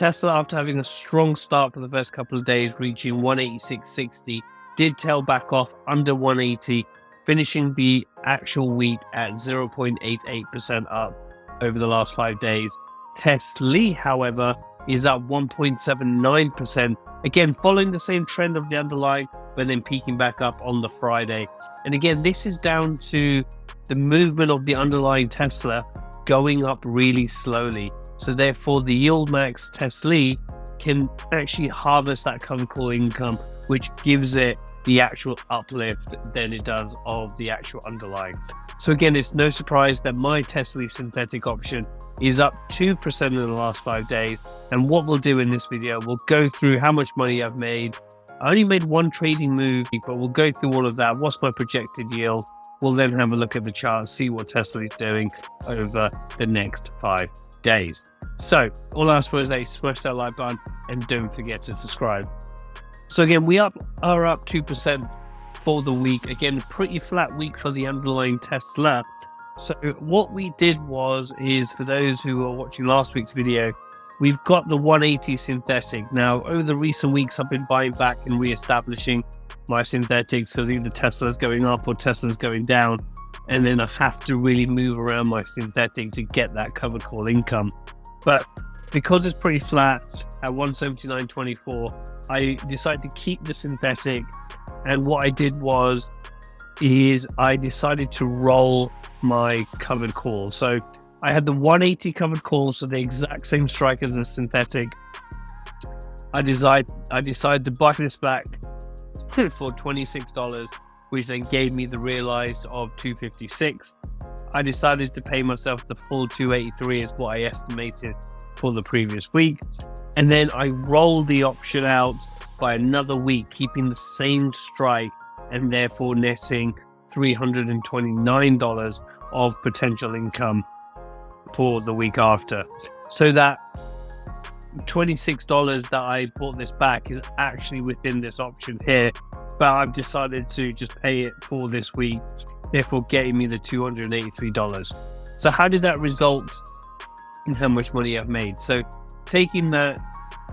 Tesla, after having a strong start for the first couple of days, reaching 186.60, did tail back off under 180, finishing the actual week at 0.88% up over the last 5 days. TSLY, however, is up 1.79%, again following the same trend of the underlying, but then peaking back up on the Friday. And again, this is down to the movement of the underlying Tesla going up really slowly. So therefore, the yieldmax TSLY can actually harvest that covered call income, which gives it the actual uplift than it does of the actual underlying. So again, it's no surprise that my TSLY synthetic option is up 2% in the last 5 days. And what we'll do in this video, we'll go through how much money I've made. I only made one trading move, but we'll go through all of that. What's my projected yield? We'll then have a look at the chart, see what Tesla is doing over the next 5 days. So all I ask for is that you smash that like button and don't forget to subscribe. So again, we are up 2% for the week. Again, pretty flat week for the underlying Tesla. So what we did is for those who were watching last week's video, we've got the 180 synthetic. Now, over the recent weeks, I've been buying back and reestablishing my synthetics because either Tesla's going up or Tesla's going down. And then I have to really move around my synthetic to get that covered call income. But because it's pretty flat at 179.24, I decided to keep the synthetic. And what I did is I decided to roll my covered call. So I had the 180 covered call, so the exact same strike as the synthetic. I decided to buy this back for $26, which then gave me the realized of $256. I decided to pay myself the full $283 is what I estimated for the previous week. And then I rolled the option out by another week, keeping the same strike and therefore netting $329 of potential income for the week after. So that $26 that I bought this back is actually within this option here, but I've decided to just pay it for this week, therefore getting me the $283. So how did that result in how much money I've made? So taking that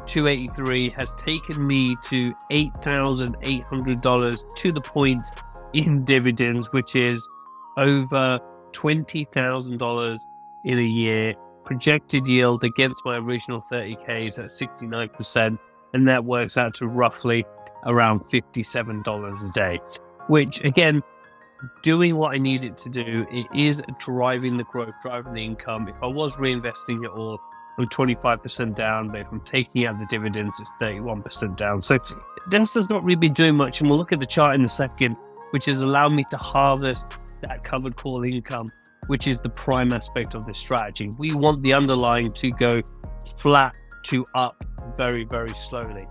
283 has taken me to $8,800 to the point in dividends, which is over $20,000 in a year. Projected yield against my original 30k is at 69%, and that works out to roughly around $57 a day, which again, doing what I need it to do, it is driving the growth, driving the income. If I was reinvesting it all, I'm 25% down, but if I'm taking out the dividends, it's 31% down. So Tesla's not really been doing much, and we'll look at the chart in a second, which has allowed me to harvest that covered call income, which is the prime aspect of this strategy. We want the underlying to go flat to up very, very slowly.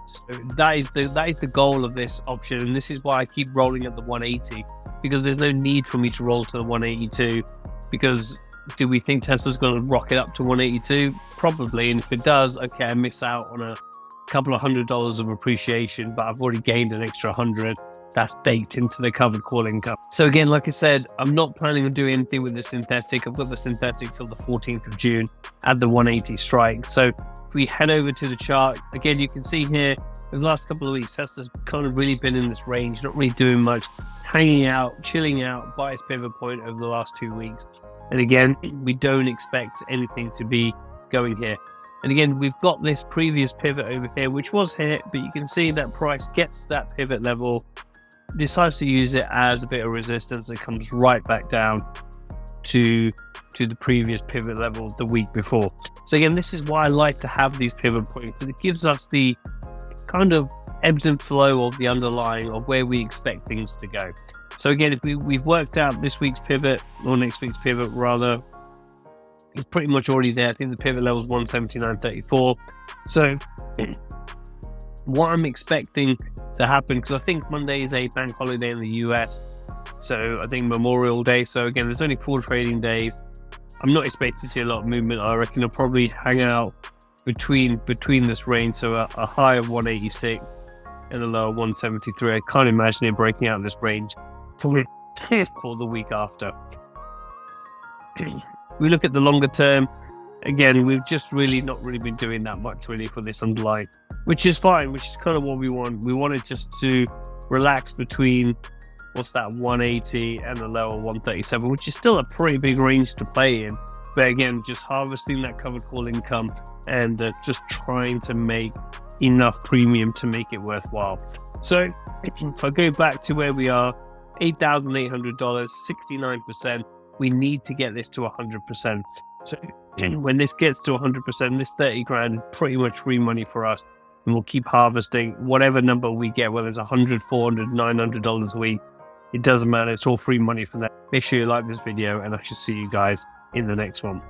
So that is the goal of this option, and this is why I keep rolling at the 180, because there's no need for me to roll to the 182, because do we think Tesla's going to rocket up to 182? Probably, and if it does, okay, I miss out on a couple of $100 of appreciation, but I've already gained an extra 100. That's baked into the covered call income. So again, like I said, I'm not planning on doing anything with the synthetic. I've got the synthetic till the 14th of June at the 180 strike. So if we head over to the chart, again, you can see here, in the last couple of weeks, Tesla's kind of really been in this range, not really doing much, hanging out, chilling out by its pivot point over the last 2 weeks. And again, we don't expect anything to be going here. And again, we've got this previous pivot over here, which was hit, but you can see that price gets that pivot level, decides to use it as a bit of resistance, and comes right back down to the previous pivot level the week before. So again, this is why I like to have these pivot points, because it gives us the kind of ebbs and flow of the underlying of where we expect things to go. So again, if we've worked out this week's pivot, or next week's pivot rather, it's pretty much already there. I think the pivot level is 179.34. So what I'm expecting to happen, because I think Monday is a bank holiday in the US, so I think Memorial Day, so again, there's only 4 trading days. I'm not expecting to see a lot of movement. I reckon I'll probably hang out between this range, so a high of 186 and a low of 173. I can't imagine it breaking out this range for the week after. We look at the longer term, again, we've just not really been doing that much really for this underlying, which is fine, which is kind of what we want. We wanted just to relax between what's that 180 and the lower 137, which is still a pretty big range to play in. But again, just harvesting that covered call income and just trying to make enough premium to make it worthwhile. So if I go back to where we are, $8,800, 69%, we need to get this to 100%. So when this gets to 100%, this 30 grand is pretty much free money for us. And we'll keep harvesting whatever number we get, whether it's $100, $400, $900 a week. It doesn't matter. It's all free money from that. Make sure you like this video, and I shall see you guys in the next one.